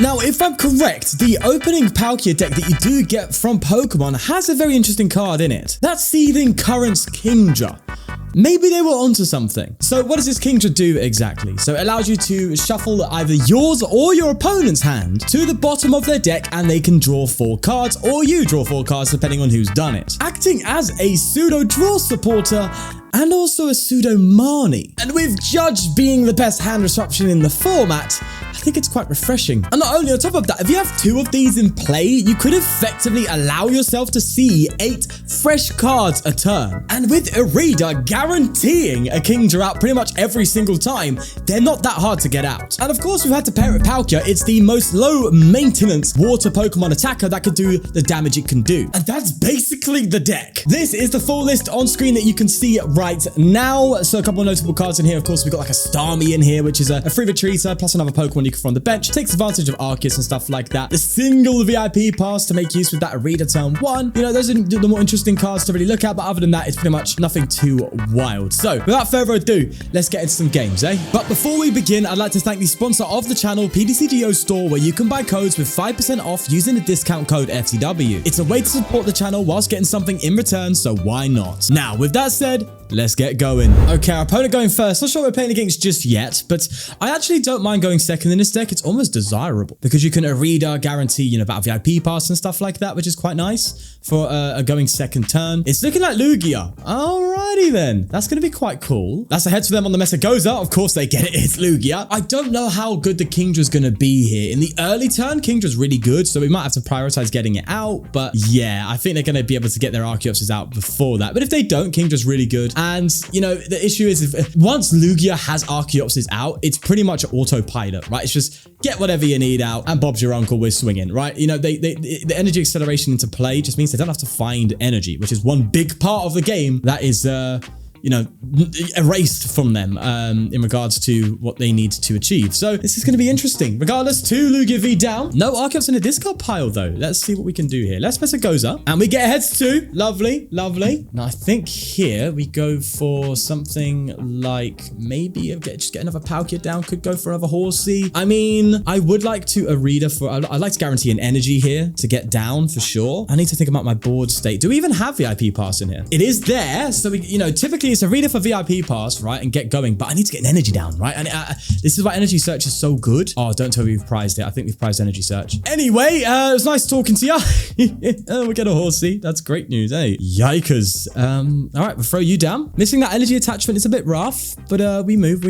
Now, if I'm correct, the opening Palkia deck that you do get from Pokemon has a very interesting card in it. That's Seething Currents Kingdra. Maybe they were onto something. So what does this Kingdra do exactly? So it allows you to shuffle either yours or your opponent's hand to the bottom of their deck, and they can draw 4 cards, or you draw 4 cards depending on who's done it. Acting as a pseudo draw supporter and also a pseudo Marnie. And with Judge being the best hand disruption in the format, I think it's quite refreshing. And not only on top of that, if you have 2 of these in play, you could effectively allow yourself to see 8 fresh cards a turn. And with Irida guaranteeing a Kingdra out pretty much every single time, they're not that hard to get out. And of course, we've had to pair it with Palkia. It's the most low maintenance water Pokemon attacker that could do the damage it can do. And that's basically the deck. This is the full list on screen that you can see right now. So a couple of notable cards in here. Of course, we've got like a Starmie in here, which is a free retreater plus another Pokemon you can from the bench. Takes advantage of Arceus and stuff like that. The single VIP pass to make use with that Irida turn 1. You know, those are the more interesting cards to really look at, but other than that, it's pretty much nothing too wild. So without further ado, let's get into some games, eh? But before we begin, I'd like to thank the sponsor of the channel, ptcgl store, where you can buy codes with 5% off using the discount code FCW. It's a way to support the channel whilst getting something in return, so why not? Now, with that said, let's get going. Okay, our opponent going first. Not sure what we're playing against just yet, but I actually don't mind going second in this deck. It's almost desirable because you can Irida guarantee, you know, Battle VIP Pass and stuff like that, which is quite nice for a going second turn. It's looking like Lugia. Alrighty then. That's going to be quite cool. That's a head for them on the Mesagoza. Of course they get it. It's Lugia. I don't know how good the Kingdra's going to be here. In the early turn, Kingdra's really good, so we might have to prioritize getting it out. But yeah, I think they're going to be able to get their Arceopsis out before that. But if they don't, Kingdra's really good. And, you know, the issue is if once Lugia has Arceopsis out, it's pretty much autopilot, right? It's just get whatever you need out and Bob's your uncle, we're swinging, right? You know, the energy acceleration into play just means they don't have to find energy, which is one big part of the game that is, you know, erased from them in regards to what they need to achieve. So this is going to be interesting. Regardless, 2 Lugia V down. No Arceops in the discard pile though. Let's see what we can do here. Let's Mesagoza. And we get heads 2. Lovely, lovely. Now I think here we go for something like maybe just get another Palkia down. Could go for another Horsea. I mean, I would like to Irida for, I'd like to guarantee an energy here to get down for sure. I need to think about my board state. Do we even have VIP pass in here? It is there. So we, you know, typically it's a reader for VIP pass, right, and get going, but I need to get an energy down, right? And this is why Energy Search is so good. Oh, don't tell me we've prized it. I think we've prized Energy Search. Anyway, it was nice talking to you. We get a Horsea. That's great news, eh? Yikers. All right, we'll throw you down. Missing that energy attachment is a bit rough, but we move.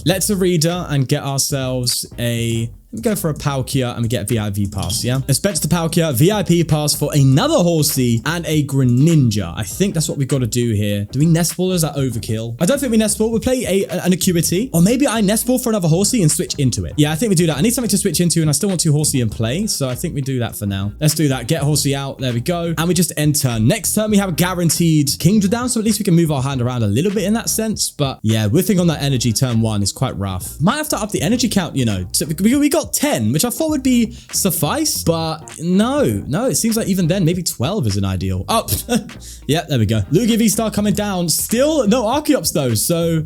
Let's Irida and get ourselves a... We go for a Palkia and we get a VIP pass, yeah? Let's bench the Palkia, VIP pass for another Horsea and a Greninja. I think that's what we've got to do here. Do we Nest Ball or is that overkill? I don't think we Nest Ball. We'll play an Acuity. Or maybe I Nest Ball for another Horsea and switch into it. Yeah, I think we do that. I need something to switch into and I still want 2 Horsea in play. So I think we do that for now. Let's do that. Get Horsea out. There we go. And we just end turn. Next turn, we have a guaranteed Kingdra down. So at least we can move our hand around a little bit in that sense. But yeah, whiffing on that energy turn 1 is quite rough. Might have to up the energy count, you know. So we got 10, which I thought would be suffice, but no, it seems like even then, maybe 12 is an ideal. Oh, yeah, there we go. Lugia VSTAR coming down. Still no Arceops though, so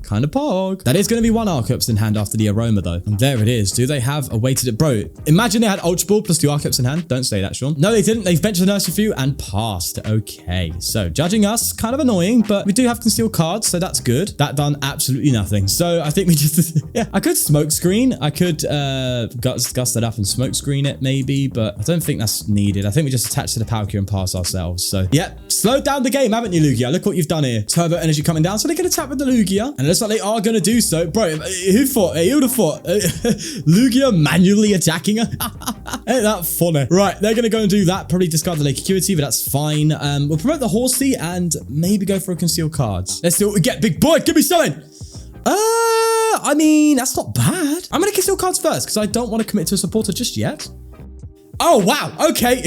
kind of pog. That is going to be 1 Arceops in hand after the Aroma though. And there it is. Do they have a weighted... Bro, imagine they had Ultra Ball plus 2 Arceops in hand. Don't say that, Sean. No, they didn't. They've benched the Nursery Few and passed. Okay, so judging us, kind of annoying, but we do have concealed cards, so that's good. That done absolutely nothing. So I think we just... yeah, I could smoke screen. I could gust it up and smoke screen it maybe, but I don't think that's needed. I think we just attach to the Palkia and pass ourselves. So yeah, slowed down the game, haven't you, Lugia? Look what you've done here. Turbo energy coming down, so they can attack with the Lugia. And it looks like they are going to do so. Bro, who thought? Who would have thought? Lugia manually attacking her? Ain't that funny? Right, they're going to go and do that. Probably discard the Lake Acuity, but that's fine. We'll promote the Horsea and maybe go for a concealed cards. Let's see what we get. Big boy, give me something. I mean, that's not bad. I'm going to conceal cards first because I don't want to commit to a supporter just yet. Oh, wow. Okay.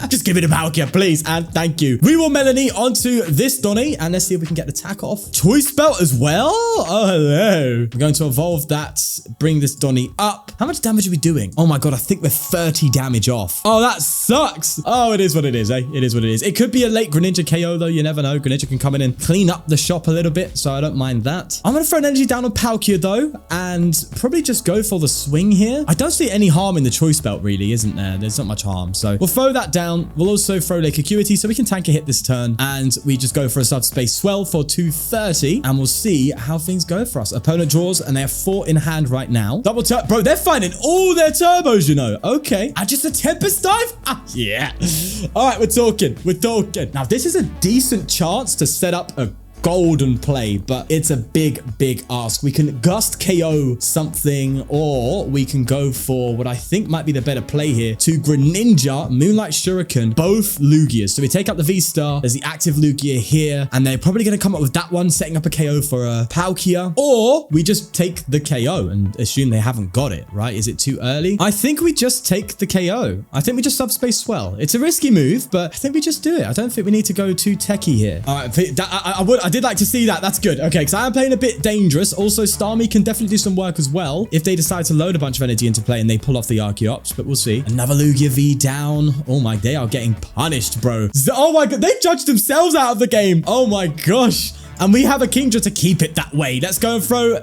Just give me the Palkia, please. And thank you. We will Melony onto this Donny. And let's see if we can get the attack off. Choice Belt as well. Oh, hello. We're going to evolve that. Bring this Donny up. How much damage are we doing? Oh my God. I think we're 30 damage off. Oh, that sucks. Oh, it is what it is, eh? It is what it is. It could be a late Greninja KO, though. You never know. Greninja can come in and clean up the shop a little bit. So I don't mind that. I'm going to throw an energy down on Palkia, though. And probably just go for the swing here. I don't see any harm in the Choice Belt, really, isn't there? There's not much harm. So we'll throw that down. We'll also throw Lake Acuity so we can tank a hit this turn. And we just go for a subspace swell for 230. And we'll see how things go for us. Opponent draws and they have 4 in hand right now. Double turbo. Bro, they're finding all their turbos, you know. Okay. And just a Tempest Dive? Ah, yeah. All right, we're talking. We're talking. Now, this is a decent chance to set up a golden play, but it's a big ask. We can Gust KO something, or we can go for what I think might be the better play here to Greninja, Moonlight Shuriken, both Lugias. So we take up the VSTAR. There's the active Lugia here, and they're probably going to come up with that one, setting up a KO for a Palkia, or we just take the KO and assume they haven't got it, right? Is it too early? I think we just take the KO. I think we just subspace swell. It's a risky move, but I think we just do it. I don't think we need to go too techie here. All right, I did like to see that. That's good. Okay, because I am playing a bit dangerous. Also, Starmie can definitely do some work as well if they decide to load a bunch of energy into play and they pull off the Archeops, but we'll see. Another Lugia V down. Oh my, they are getting punished, bro. Oh my God, they judged themselves out of the game. Oh my gosh. And we have a Kingdra to keep it that way. Let's go and throw...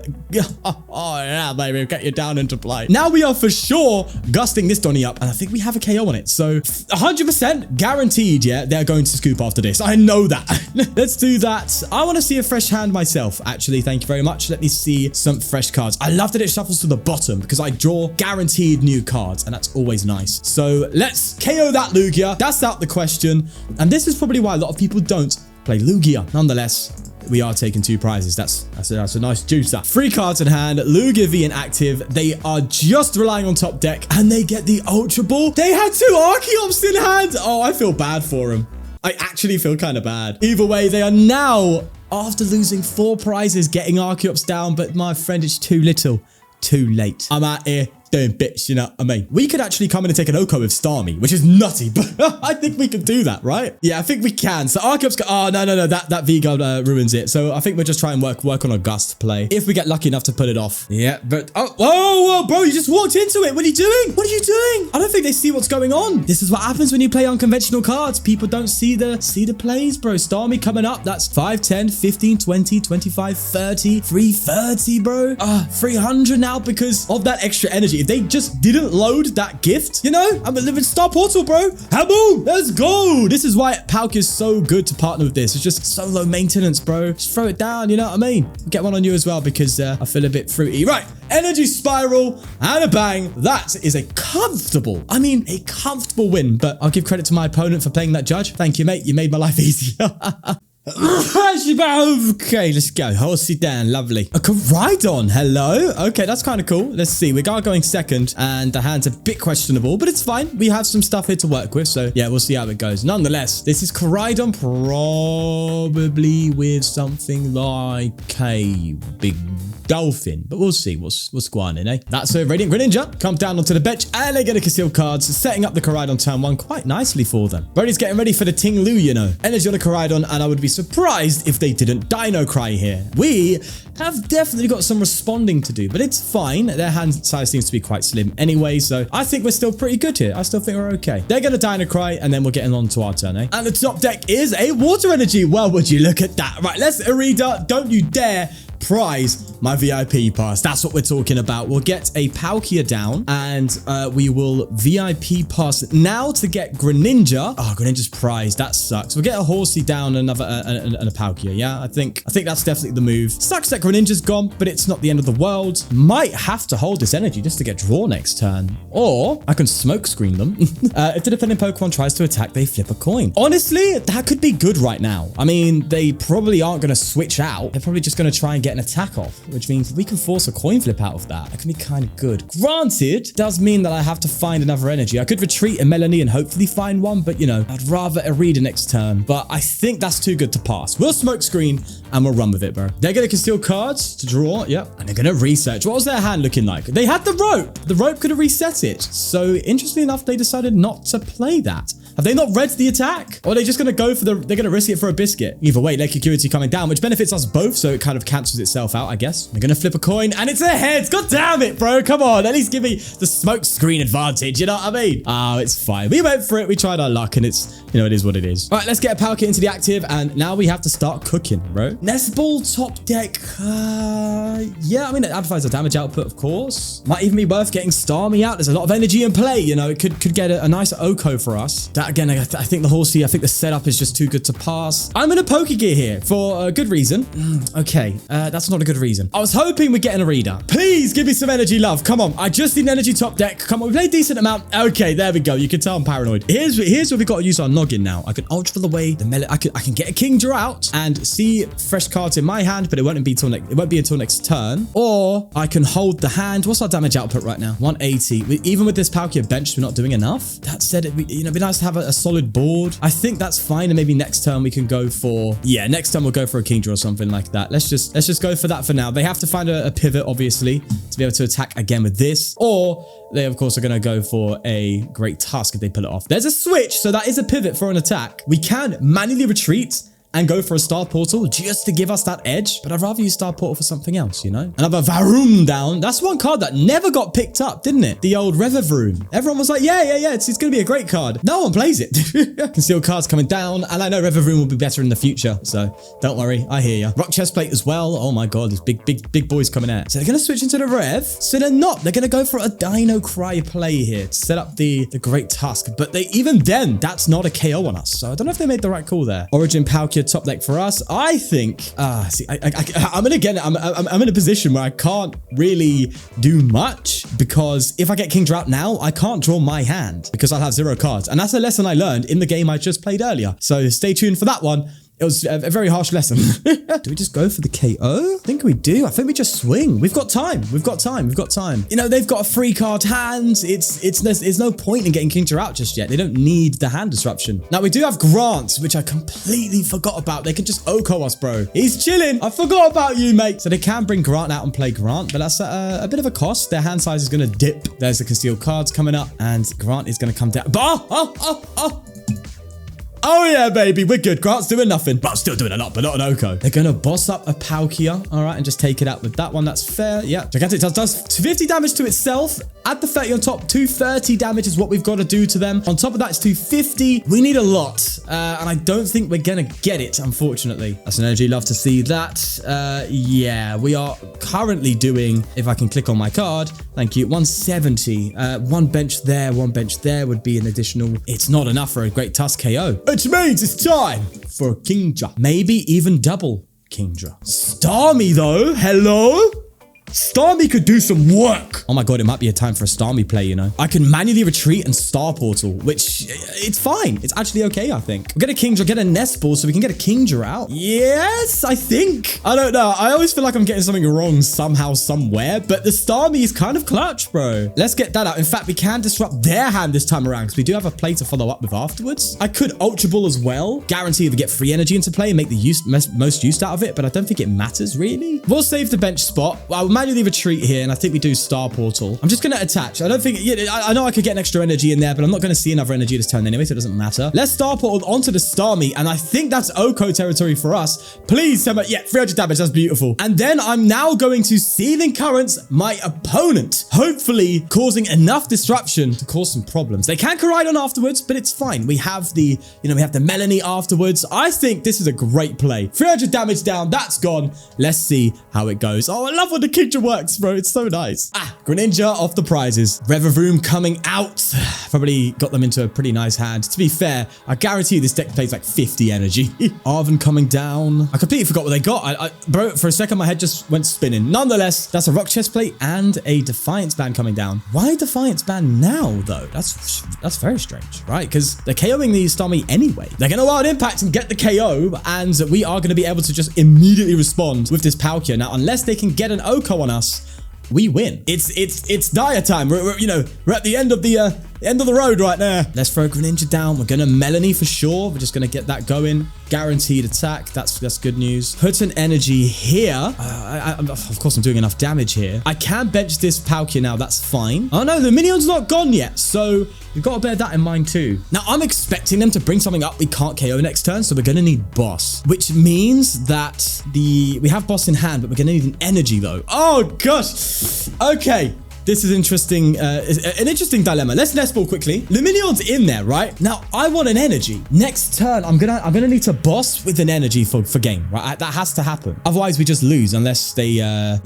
Oh, yeah, baby. Get you down into play. Now we are for sure gusting this Donny up. And I think we have a KO on it. So 100% guaranteed, yeah, they're going to scoop after this. I know that. Let's do that. I want to see a fresh hand myself, actually. Thank you very much. Let me see some fresh cards. I love that it shuffles to the bottom because I draw guaranteed new cards. And that's always nice. So let's KO that Lugia. That's out the question. And this is probably why a lot of people don't play Lugia. Nonetheless, we are taking 2 prizes. That's a nice juicer. 3 cards in hand. Lugia V inactive. They are just relying on top deck. And they get the Ultra Ball. They had 2 Archeops in hand. Oh, I feel bad for them. I actually feel kind of bad. Either way, they are now, after losing 4 prizes, getting Archeops down. But my friend, it's too little. Too late. I'm out here doing bits, you know what I mean? We could actually come in and take an Oko with Starmie, which is nutty, but I think we can do that, right? Yeah, I think we can. So Archeops go, oh, no, that V-Guard ruins it. So I think we'll just try and work on a Gust play if we get lucky enough to put it off. Yeah, but, oh, whoa, bro, you just walked into it. What are you doing? What are you doing? I don't think they see what's going on. This is what happens when you play unconventional cards. People don't see the plays, bro. Starmie coming up. That's 5, 10, 15, 20, 25, 30, 330, bro. 300 now because of that extra energy. If they just didn't load that gift, you know, I'm a living Star Portal, bro. Boom, let's go. This is why Palkia is so good to partner with this. It's just so low maintenance, bro. Just throw it down, you know what I mean? Get one on you as well because I feel a bit fruity. Right, energy spiral and a bang. That is a comfortable win, but I'll give credit to my opponent for playing that judge. Thank you, mate. You made my life easier. Okay, let's go. Horsea down, lovely. A Miraidon, hello. Okay, that's kind of cool. Let's see. We are going second, and the hand's a bit questionable, but it's fine. We have some stuff here to work with, so yeah, we'll see how it goes. Nonetheless, this is Miraidon, probably with something like a big dolphin, but we'll see. What's going on, eh? That's a Radiant Greninja. Come down onto the bench, and they're going to conceal cards, setting up the Miraidon turn 1 quite nicely for them. Brody's getting ready for the Ting Lu, you know. Energy on the Miraidon, and I would be surprised if they didn't Dino Cry here. We have definitely got some responding to do, but it's fine. Their hand size seems to be quite slim anyway, so I think we're still pretty good here. I still think we're okay. They're going to Dino Cry, and then we're getting on to our turn, eh? And the top deck is a Water Energy. Well, would you look at that? Right, let's Irida. Don't you dare prize my VIP pass. That's what we're talking about. We'll get a Palkia down, and we will VIP pass now to get Greninja. Oh, Greninja's prize. That sucks. We'll get a Horsea down and a Palkia. Yeah, I think that's definitely the move. Sucks that Greninja's gone, but it's not the end of the world. Might have to hold this energy just to get draw next turn, or I can smoke screen them. If the defending Pokemon tries to attack, they flip a coin. Honestly, that could be good right now. I mean, they probably aren't going to switch out. They're probably just going to try and get get an attack off, which means we can force a coin flip out of that. That can be kind of good. Granted, does mean that I have to find another energy. I could retreat a Melony and hopefully find one, but you know, I'd rather Irida next turn. But I think that's too good to pass. We'll smoke screen and we'll run with it, bro. They're going to conceal cards to draw. Yep. And they're going to research. What was their hand looking like? They had the rope. The rope could have reset it. So interestingly enough, they decided not to play that. Have they not read the attack? Or are they just going to go for they're going to risk it for a biscuit? Either way, Lake Acuity coming down, which benefits us both. So it kind of cancels itself out, I guess. They're going to flip a coin and it's a heads. God damn it, bro. Come on. At least give me the smoke screen advantage. You know what I mean? Oh, it's fine. We went for it. We tried our luck and it's, you know, it is what it is. All right, let's get a Palkia into the active. And now we have to start cooking, bro. Nest Ball top deck. Yeah, I mean, it amplifies the damage output, of course. Might even be worth getting Starmie out. There's a lot of energy in play. You know, it could get a nice Oko for us. That again, I think the Horsea, I think the setup is just too good to pass. I'm in a Pokégear here for a good reason. Okay, that's not a good reason. I was hoping we'd get an Irida. Please give me some energy, love. Come on. I just need an energy top deck. Come on, we played a decent amount. Okay, there we go. You can tell I'm paranoid. Here's where we got to use our noggin now. I can ultra away the Melony. I can get a Kingdra out and see fresh cards in my hand, but it won't be until next turn. Or I can hold the hand. What's our damage output right now? 180. Even with this Palkia bench, we're not doing enough. That said, it'd be nice to have a solid board. I think that's fine. And maybe next turn we can go for, yeah, next turn we'll go for a Kingdra or something like that. Let's just go for that for now. They have to find a pivot, obviously, to be able to attack again with this. Or they, of course, are going to go for a Great Tusk if they pull it off. There's a switch, so that is a pivot for an attack. We can manually retreat and go for a Star Portal just to give us that edge. But I'd rather use Star Portal for something else, you know? Another Varoom down. That's one card that never got picked up, didn't it? The old Revavroom. Everyone was like, yeah, it's going to be a great card. No one plays it. Concealed cards coming down. And I know Revavroom will be better in the future. So don't worry. I hear you. Rock chest plate as well. Oh my God. These big boys coming out. So they're going to switch into the Rev. So they're not. They're going to go for a Dino Cry play here to set up the Great Tusk. But even then, that's not a KO on us. So I don't know if they made the right call there. Origin Palkia top deck for us. I think see, I'm in a position where I can't really do much, because if I get Kingdra out now, I can't draw my hand because I'll have 0 cards, and that's a lesson I learned in the game I just played earlier. So stay tuned for that one. It was a very harsh lesson. Do we just go for the KO? I think we do. I think we just swing. We've got time. We've got time. You know, they've got a 3-card hand. There's no point in getting Kingdra out just yet. They don't need the hand disruption. Now, we do have Grant, which I completely forgot about. They can just Oko us, bro. He's chilling. I forgot about you, mate. So they can bring Grant out and play Grant, but that's a bit of a cost. Their hand size is going to dip. There's the concealed cards coming up, and Grant is going to come down. Oh yeah, baby, we're good. Grant's doing nothing. Well, still doing a lot, but not an Oko. They're going to boss up a Palkia, all right, and just take it out with that one. That's fair. Yeah, Gigantic does 50 damage to itself. Add the 30 on top. 230 damage is what we've got to do to them. On top of that, it's 250. We need a lot, and I don't think we're going to get it, unfortunately. That's an energy. Love to see that. Yeah, we are currently doing, if I can click on my card, thank you, 170. One bench there would be an additional. It's not enough for a Great Tusk KO. Which means it's time for a Kingdra. Maybe even double Kingdra. Starmie, though. Hello? Starmie could do some work. Oh my God, it might be a time for a Starmie play, you know. I can manually retreat and Star Portal, which it's fine. It's actually okay, I think. We'll get a Kingdra, get a Nest Ball so we can get a Kingdra out. Yes, I think. I don't know. I always feel like I'm getting something wrong somehow, somewhere, but the Starmie is kind of clutch, bro. Let's get that out. In fact, we can disrupt their hand this time around because we do have a play to follow up with afterwards. I could Ultra Ball as well. Guarantee to get free energy into play and make the most use out of it, but I don't think it matters really. We'll save the bench spot. I'll manually retreat here, and I think we do Star Portal. I'm just going to attach. I don't think, I know I could get an extra energy in there, but I'm not going to see another energy this turn anyway, so it doesn't matter. Let's Star Portal onto the Starmie, and I think that's Oko territory for us. Please, yeah, 300 damage. That's beautiful. And then I'm now going to Seething Currents my opponent, hopefully causing enough disruption to cause some problems. They can Miraidon afterwards, but it's fine. We have the, we have the Melony afterwards. I think this is a great play. 300 damage down. That's gone. Let's see how it goes. Oh, I love when the King Kingdra works, bro. It's so nice. Greninja off the prizes. Revavroom coming out. Probably got them into a pretty nice hand. To be fair, I guarantee you this deck plays like 50 energy. Arven coming down. I completely forgot what they got. Bro, for a second, my head just went spinning. Nonetheless, that's a rock chest plate and a Defiance band coming down. Why Defiance band now, though? That's very strange, right? Because they're KOing these Starmie anyway. They're going to wild impact and get the KO, and we are going to be able to just immediately respond with this Palkia. Now, unless they can get an Oko on us, we win. It's dire time. We're at the end of the road right there. Let's throw Greninja down. We're gonna Melony for sure. We're just gonna get that going. Guaranteed attack. That's good news. Put an energy here. Of course, I'm doing enough damage here. I can bench this Palkia now. That's fine. Oh no, the Minion's not gone yet. So you've got to bear that in mind too. Now, I'm expecting them to bring something up we can't KO next turn, so we're going to need boss, which means that we have boss in hand, but we're going to need an energy though. Oh gosh. Okay. This is interesting, an interesting dilemma. Let's Nest Ball quickly. Lumineon's in there, right? Now, I want an energy. Next turn, I'm gonna need to boss with an energy for game, right? That has to happen. Otherwise, we just lose unless they, I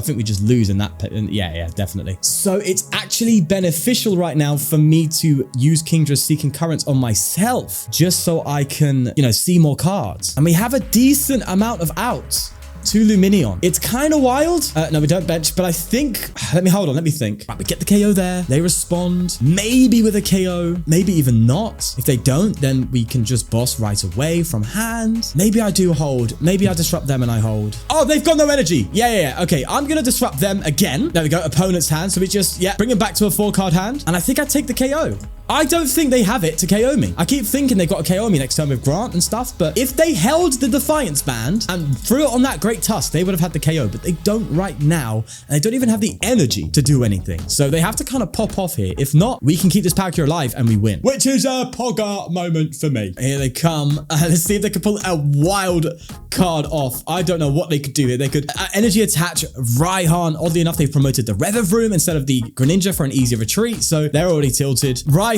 think we just lose in that, yeah, definitely. So it's actually beneficial right now for me to use Kingdra's Seeking Currents on myself, just so I can, see more cards. And we have a decent amount of outs to Lumineon. It's kind of wild. No, we don't bench, but I think, let me think. Right, we get the KO there. They respond, maybe with a KO, maybe even not. If they don't, then we can just boss right away from hand. Maybe I do hold. Maybe I disrupt them and I hold. Oh, they've got no energy. Yeah. Okay, I'm going to disrupt them again. There we go, opponent's hand. So we just, bring it back to a 4-card hand. And I think I take the KO. I don't think they have it to KO me. I keep thinking they've got to KO me next turn with Grant and stuff, but if they held the Defiance band and threw it on that Great Tusk, they would have had the KO, but they don't right now, and they don't even have the energy to do anything. So they have to kind of pop off here. If not, we can keep this Palkia alive and we win, which is a Pogga moment for me. Here they come. Let's see if they can pull a wild card off. I don't know what they could do here. They could energy attach Raihan. Oddly enough, they've promoted the Revavroom instead of the Greninja for an easier retreat, so they're already tilted. Raihan,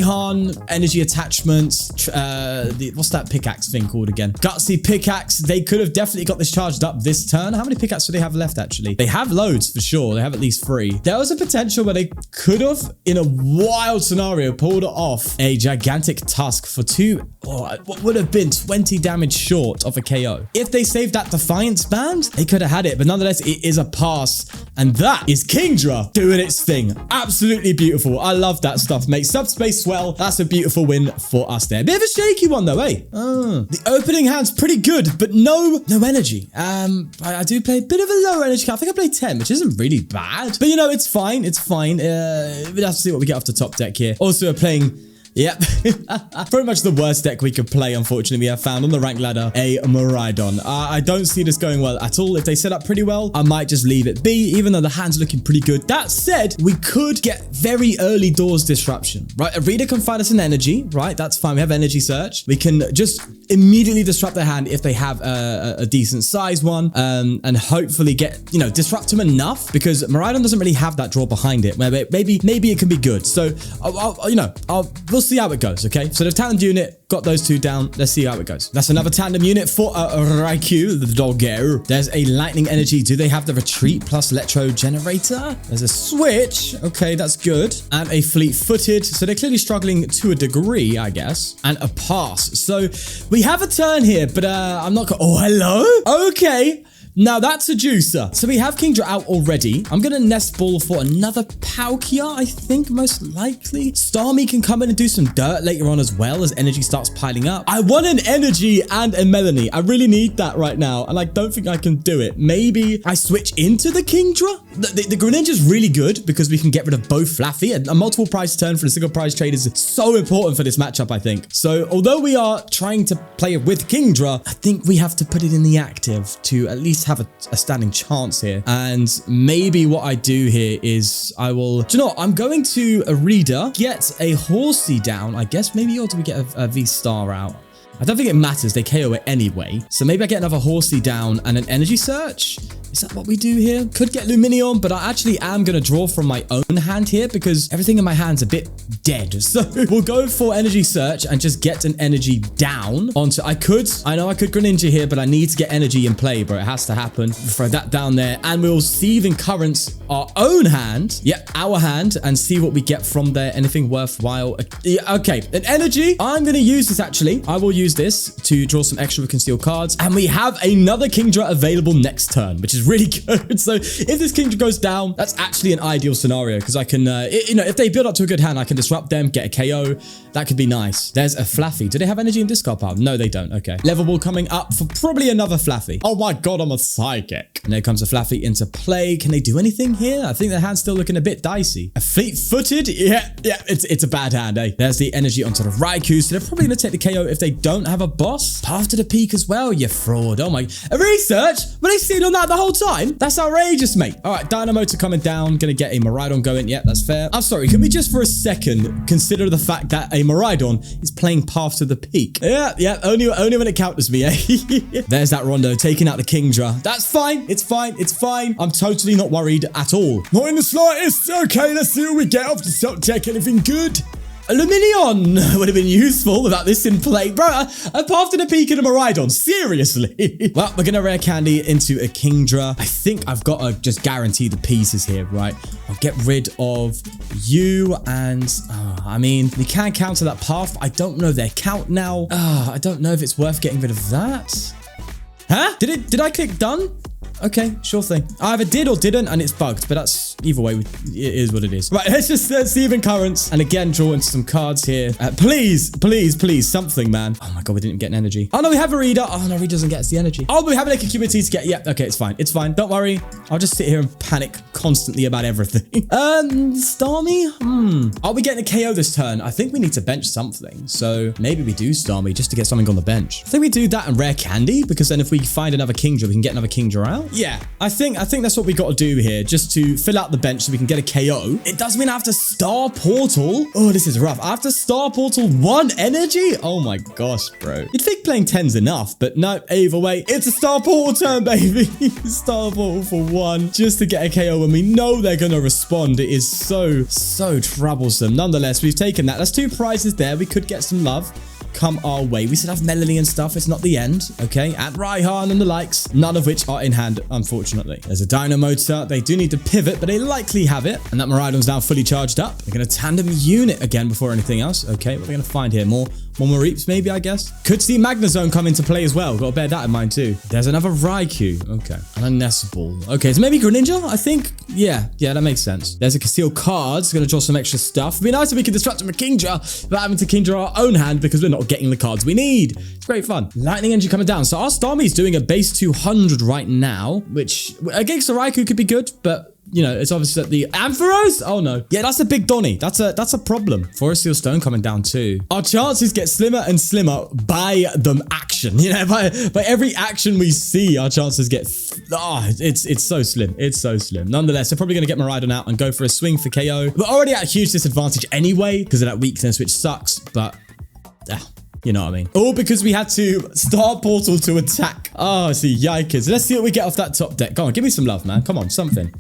energy attachments, what's that pickaxe thing called again? Gutsy pickaxe. They could have definitely got this charged up this turn. How many pickaxes do they have left, actually? They have loads for sure. They have at least 3. There was a potential where they could have, in a wild scenario, pulled off a gigantic Tusk for 2, what would have been 20 damage short of a KO. If they saved that Defiance band, they could have had it, but nonetheless, it is a pass. And that is Kingdra doing its thing. Absolutely beautiful. I love that stuff, mate. Subspace swell. That's a beautiful win for us there. Bit of a shaky one though, eh? The opening hand's pretty good, but no energy. I do play a bit of a lower energy count. I think I played 10, which isn't really bad. But it's fine. It's fine. We'll have to see what we get off the top deck here. Also, we're playing... Yep. Pretty much the worst deck we could play, unfortunately. We have found on the rank ladder a Miraidon. I don't see this going well at all. If they set up pretty well, I might just leave it be, even though the hand's looking pretty good. That said, we could get very early doors disruption, right? Irida can find us an energy, right? That's fine. We have energy search. We can just immediately disrupt their hand if they have a decent size one, and hopefully get, disrupt them enough, because Miraidon doesn't really have that draw behind it. Maybe it can be good. So, we'll see how it goes, okay? So the tandem unit got those 2 down. Let's see how it goes. That's another tandem unit for Raikou, the doggo. There's a lightning energy. Do they have the retreat plus electro generator? There's a switch. Okay, that's good. And a fleet-footed. So they're clearly struggling to a degree, I guess. And a pass. So we have a turn here, but I'm not... Oh, hello? Okay. Now that's a juicer. So we have Kingdra out already. I'm going to Nest Ball for another Palkia, I think, most likely. Starmie can come in and do some dirt later on as well as energy starts piling up. I want an energy and a Melony. I really need that right now, and I don't think I can do it. Maybe I switch into the Kingdra? The Greninja is really good because we can get rid of both Flaffy. A multiple price turn for the single price trade is so important for this matchup, I think. So although we are trying to play it with Kingdra, I think we have to put it in the active to at least have a standing chance here. And maybe what I do here is I will... Do you know what? I'm going to Irida, get a Horsea down, I guess. Maybe, or do we get a VSTAR out? I don't think it matters. They KO it anyway. So maybe I get another Horsea down and an energy search. Is that what we do here? Could get Lumineon, but I actually am going to draw from my own hand here because everything in my hand's a bit dead. So we'll go for Energy Search and just get an energy down onto... I know I could Greninja here, but I need to get energy in play, bro. It has to happen. Throw that down there, and we'll Seething Currents our own hand. Yep, our hand, and see what we get from there. Anything worthwhile? Yeah, okay, an energy. I'm going to use this, actually. I will use this to draw some extra concealed cards, and we have another Kingdra available next turn, which is really good. So if this Kingdra goes down, that's actually an ideal scenario because I can, you know, if they build up to a good hand, I can disrupt them, get a KO. That could be nice. There's a Flaffy. Do they have energy in discard pile? No, they don't. Okay. Level ball coming up for probably another Flaffy. Oh my God, I'm a psychic. And there comes a Flaffy into play. Can they do anything here? I think their hand's still looking a bit dicey. A Fleet-footed? Yeah, it's a bad hand, eh? There's the energy onto the Raikou. So they're probably going to take the KO if they don't have a boss. Path to the peak as well, you fraud. Oh my. A research? Were they sitting on that the whole time? That's outrageous, mate. All right, Dynamotor coming down. Gonna get a Miraidon going. Yeah, that's fair. I'm sorry, can we just for a second consider the fact that a Miraidon is playing Path to the Peak? Yeah, only when it counters me, eh? There's that Rondo taking out the Kingdra. That's fine. It's fine. I'm totally not worried at all. Not in the slightest. Okay, let's see what we get off the top deck. Anything good? A Lumineon would have been useful without this in play. Bro, a Path to the Peak and a Miraidon. Seriously. Well, we're going to Rare Candy into a Kingdra. I think I've got to just guarantee the pieces here, right? I'll get rid of you and... I mean, we can counter that Path. I don't know their count now. I don't know if it's worth getting rid of that. Huh? Did I click done? Okay, sure thing. I either did or didn't, and it's bugged, but that's either way, it is what it is. Right, let's just Seething Currents, and again, draw into some cards here. Please, something, man. Oh my God, we didn't get an energy. Oh no, we have Irida. Oh no, Irida doesn't get us the energy. Oh, we have Lake Acuity to get. Yeah, okay, it's fine. Don't worry. I'll just sit here and panic constantly about everything. Starmie? Are we getting a KO this turn? I think we need to bench something, so maybe we do Starmie just to get something on the bench. I think we do that and Rare Candy, because then if we find another Kingdra, we can get another Kingdra out. Yeah, I think that's what we got to do here, just to fill out the bench so we can get a KO. It does mean I have to Star Portal. Oh, this is rough. I have to Star Portal 1 energy? Oh my gosh, bro. You'd think playing 10's enough, but no, either way, it's a Star Portal turn, baby. Star Portal for 1, just to get a KO when we know they're going to respond. It is so troublesome. Nonetheless, we've taken that. That's 2 prizes there. We could get some love come our way. We still have Melony and stuff. It's not the end, okay? And Raihan and the likes, none of which are in hand, unfortunately. There's a Dynamotor. They do need to pivot, but they likely have it. And that Miraidon's now fully charged up. They're going to tandem unit again before anything else. Okay, what are we going to find here? More Reaps, maybe, I guess. Could see Magnezone come into play as well. Got to bear that in mind, too. There's another Raikou. Okay. And a Nest Ball. Okay, so maybe Greninja, I think. Yeah, that makes sense. There's a concealed card. It's going to draw some extra stuff. It'd be nice if we could disrupt him with Kingdra without having to Kingdra our own hand because we're not getting the cards we need. It's great fun. Lightning Engine coming down. So our Starmie's doing a base 200 right now, which against the Raikou could be good, but... you know, it's obvious that the Ampharos. Oh no. Yeah, that's a big Donny. That's a problem. Forest Seal Stone coming down too. Our chances get slimmer and slimmer by the action. You know, by every action we see, our chances get... it's so slim. It's so slim. Nonetheless, they're probably going to get Miraidon out and go for a swing for KO. We're already at a huge disadvantage anyway because of that weakness, which sucks, but... you know what I mean? All because we had to Star Portal to attack. Oh, I see. Yikers. Let's see what we get off that top deck. Go on, give me some love, man. Come on, something.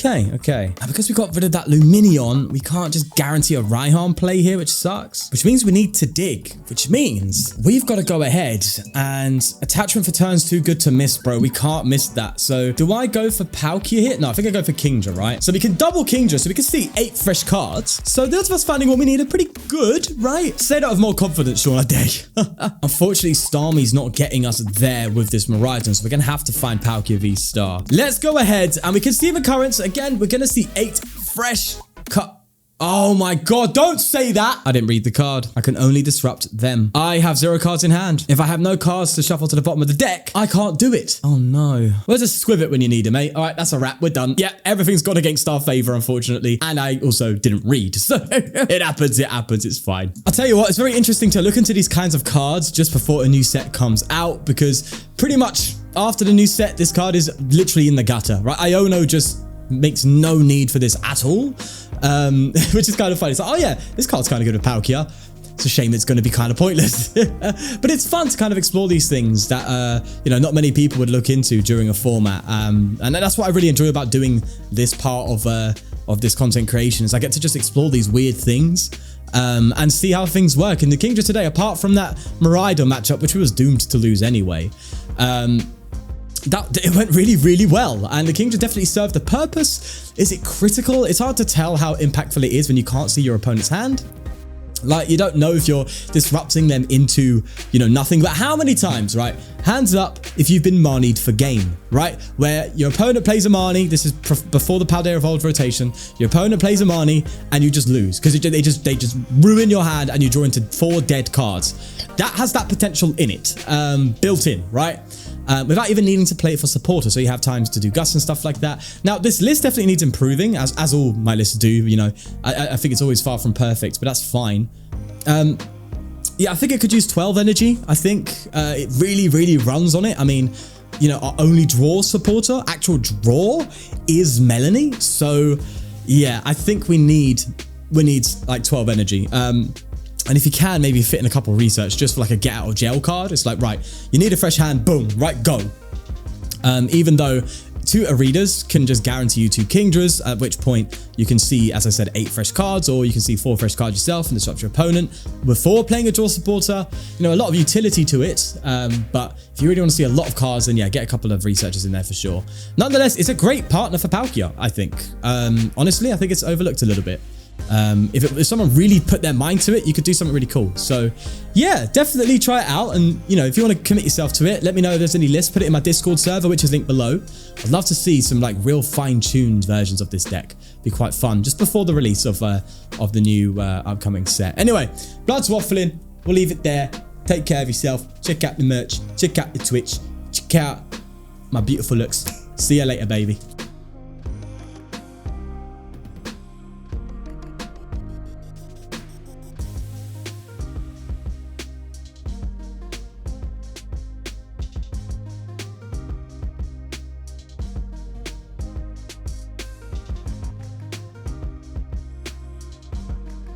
Okay. And because we got rid of that Lumineon, we can't just guarantee a Raihan play here, which sucks. Which means we need to dig. Which means we've got to go ahead and attachment for turn's too good to miss, bro. We can't miss that. So do I go for Palkia here? No, I think I go for Kingdra, right? So we can double Kingdra, so we can see 8 fresh cards. So those of us finding what we need are pretty good, right? Say that with more confidence, Sean, I dare you. Unfortunately, Starmie's not getting us there with this Miraidon, so we're going to have to find Palkia VSTAR. Let's go ahead and we can see the currents. Again, we're going to see 8 fresh cut. Oh my God, don't say that. I didn't read the card. I can only disrupt them. I have 0 cards in hand. If I have no cards to shuffle to the bottom of the deck, I can't do it. Oh no. Where's a Squivit when you need it, mate? All right, that's a wrap. We're done. Yeah, everything's gone against our favor, unfortunately. And I also didn't read. So it happens. It's fine. I'll tell you what, it's very interesting to look into these kinds of cards just before a new set comes out because pretty much after the new set, this card is literally in the gutter, right? Iono just makes no need for this at all, which is kind of funny. It's like, oh yeah, this card's kind of good with Palkia. it's a shame it's going to be kind of pointless. But it's fun to kind of explore these things that, you know, not many people would look into during a format. And that's what I really enjoy about doing this part of this content creation, is I get to just explore these weird things and see how things work. In the Kingdra today, apart from that Miraidon matchup, which we was doomed to lose anyway, it went really, really well, and the Kingdra definitely served the purpose. Is it critical? It's hard to tell how impactful it is when you can't see your opponent's hand. Like, you don't know if you're disrupting them into, you know, nothing. But how many times, right? Hands up if you've been Marnied for game, right? Where your opponent plays a Marnie. This is before the Paldea Evolved rotation. Your opponent plays a Marnie and you just lose because they just ruin your hand and you draw into 4 dead cards. That has that potential in it, built in, right? Without even needing to play it for supporter, so you have times to do Gus and stuff like that. Now, this list definitely needs improving, as all my lists do, you know. I think it's always far from perfect, but that's fine. Yeah, I think it could use 12 energy. I think it really, really runs on it. I mean, you know, our only draw supporter, actual draw, is Melony. So, yeah, I think we need like 12 energy. And if you can, maybe fit in a couple of research just for like a get out of jail card. It's like, right, you need a fresh hand, boom, right, go. Even though 2 Iridas can just guarantee you 2 Kingdras, at which point you can see, as I said, 8 fresh cards, or you can see 4 fresh cards yourself and disrupt your opponent before playing a draw supporter. You know, a lot of utility to it, but if you really want to see a lot of cards, then yeah, get a couple of researchers in there for sure. Nonetheless, it's a great partner for Palkia, I think. Honestly, I think it's overlooked a little bit. If someone really put their mind to it, you could do something really cool. So yeah, definitely try it out. And you know, if you want to commit yourself to it, let me know if there's any lists. Put it in my Discord server, which is linked below. I'd love to see some like real fine-tuned versions of this deck. Be quite fun just before the release of the new upcoming set. Anyway, Blood's waffling. We'll leave it there. Take care of yourself. Check out the merch. Check out the Twitch. Check out my beautiful looks. See you later, baby.